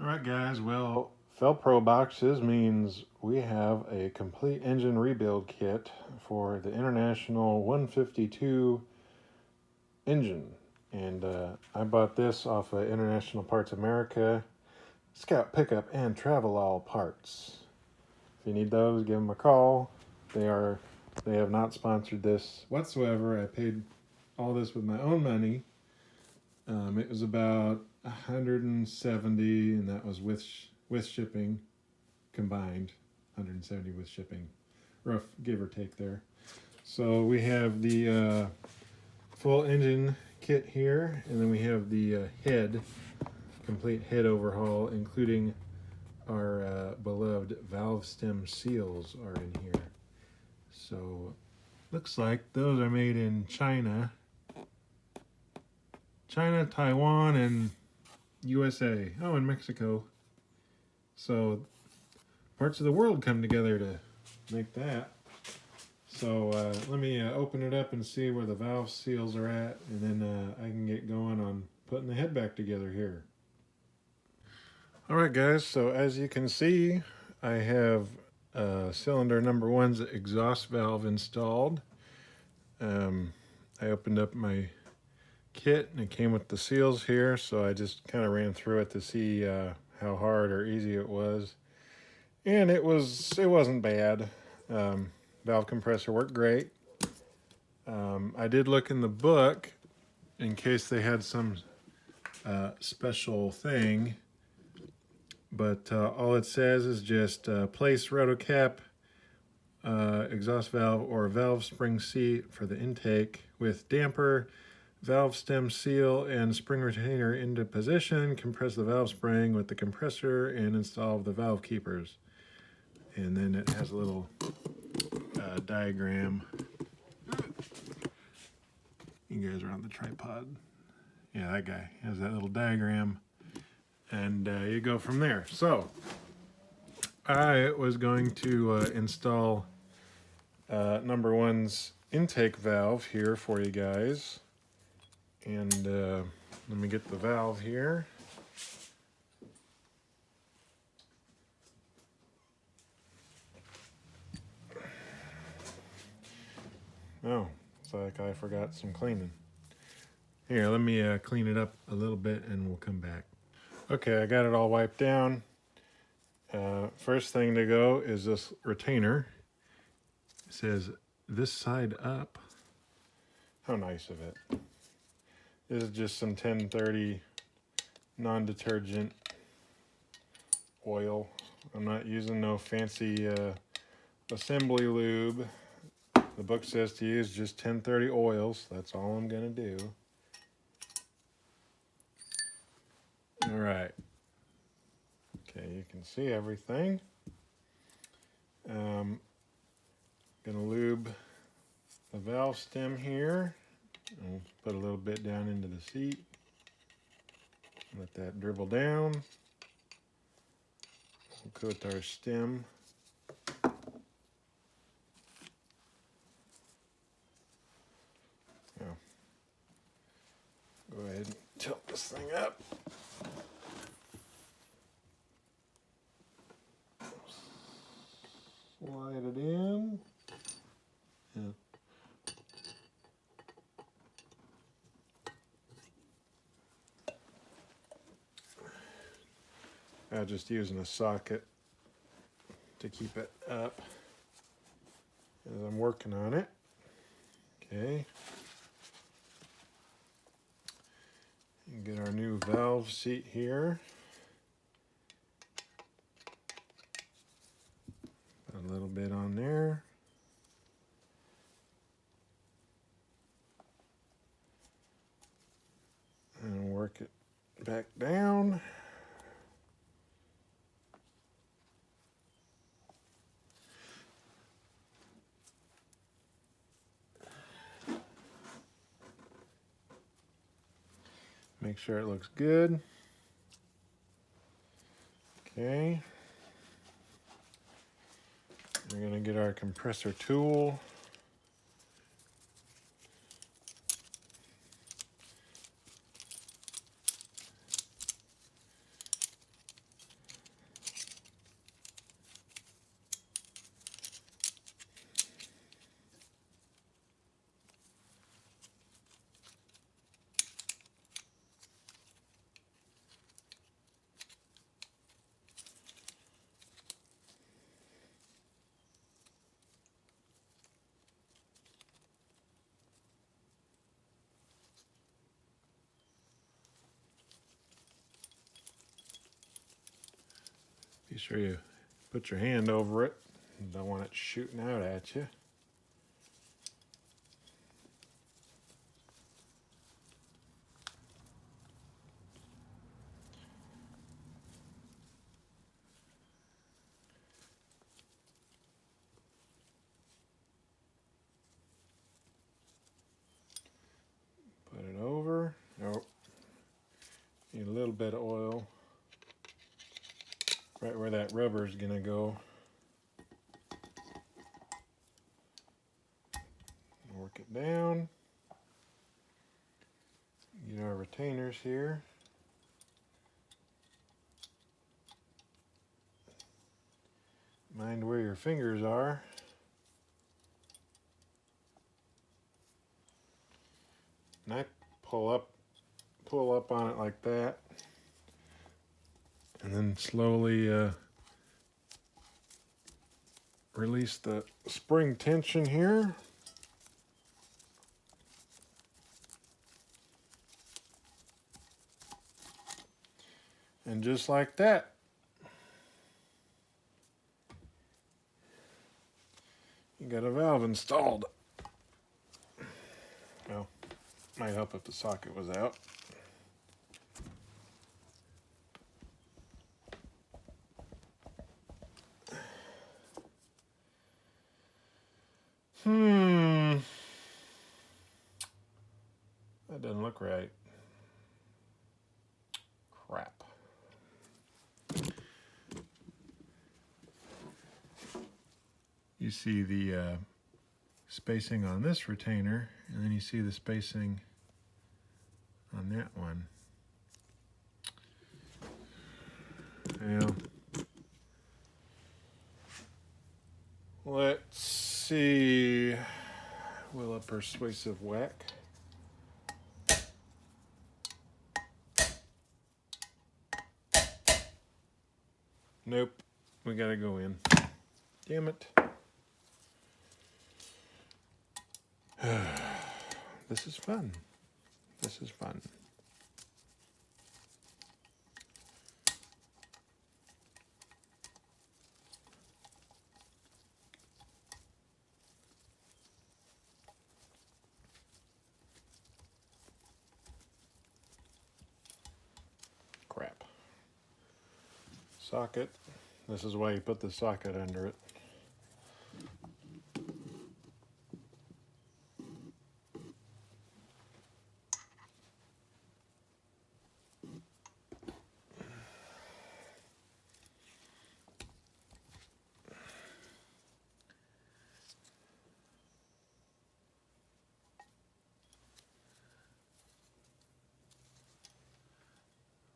All right, guys. Well, Felpro boxes means we have a complete engine rebuild kit for the International 152 engine. And I bought this off of International Parts America, Scout Pickup, and Travel All Parts. If you need those, give them a call. They have not sponsored this whatsoever. I paid all this with my own money. It was about 170, and that was with shipping combined. 170 with shipping, rough give or take there. So we have the full engine kit here, and then we have the complete head overhaul, including our beloved valve stem seals are in here. So looks like those are made in China, Taiwan, and USA. Oh, and Mexico. So parts of the world come together to make that. So let me open it up and see where the valve seals are at, and then I can get going on putting the head back together here. Alright guys, so as you can see, I have cylinder number one's exhaust valve installed. I opened up my kit and it came with the seals here, so I just kind of ran through it to see how hard or easy it was. And it wasn't bad. Valve compressor worked great. I did look in the book in case they had some special thing, but all it says is just place rotocap, exhaust valve or valve spring seat for the intake with damper, valve stem seal and spring retainer into position, compress the valve spring with the compressor and install the valve keepers. And then it has a little diagram. You guys are on the tripod. Yeah, that guy has that little diagram, and you go from there. So I was going to install number one's intake valve here for you guys, and let me get the valve here. Oh, it's like I forgot some cleaning. Here, let me clean it up a little bit and we'll come back. Okay, I got it all wiped down. First thing to go is this retainer. It says this side up. How nice of it. This is just some 1030 non-detergent oil. I'm not using no fancy assembly lube. The book says to use just 1030 oils. That's all I'm gonna do. All right. Okay, you can see everything. Gonna lube the valve stem here. I'll put a little bit down into the seat. Let that dribble down. We'll coat our stem. Now, go ahead and tilt this thing up. Slide it in. Yeah. I'm just using a socket to keep it up as I'm working on it. Okay. And get our new valve seat here. Put a little bit on there. And work it back down. Make sure it looks good. Okay. We're going to get our compressor tool. Be sure you put your hand over it. You don't want it shooting out at you. Put it over. Oh, need a little bit of oil right where that rubber is going to go. Work it down. Get our retainers here. Mind where your fingers are. And I pull up on it like that, and then slowly release the spring tension here. And just like that, you got a valve installed. Well, might help if the socket was out. That doesn't look right. Crap. You see the spacing on this retainer, and then you see the spacing on that one. Well, let's see. Will a persuasive whack? Nope, we gotta go in. Damn it. This is fun. This is fun. Crap. Socket. This is why you put the socket under it.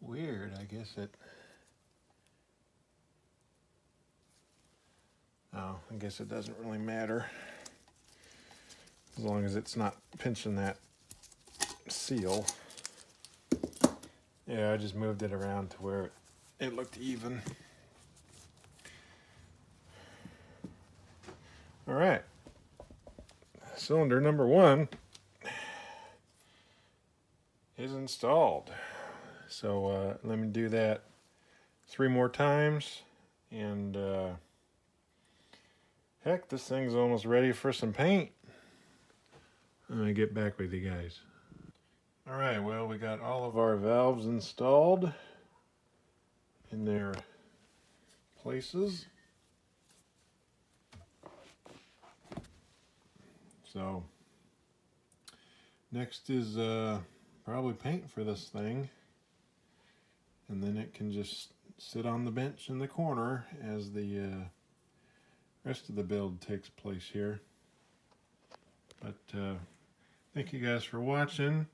Weird, I guess it... Oh, I guess it doesn't really matter. As long as it's not pinching that seal. Yeah, I just moved it around to where it looked even. All right. Cylinder number 1 is installed. So let me do that 3 more times, and heck, this thing's almost ready for some paint. I'm gonna get back with you guys. All right, well, we got all of our valves installed in their places. So next is probably paint for this thing, and then it can just sit on the bench in the corner as the rest of the build takes place here. But thank you guys for watching.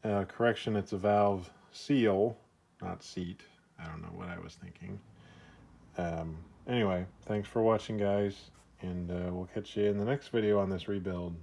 Correction, it's a valve seal, not seat. I don't know what I was thinking. Anyway, thanks for watching, guys, and we'll catch you in the next video on this rebuild.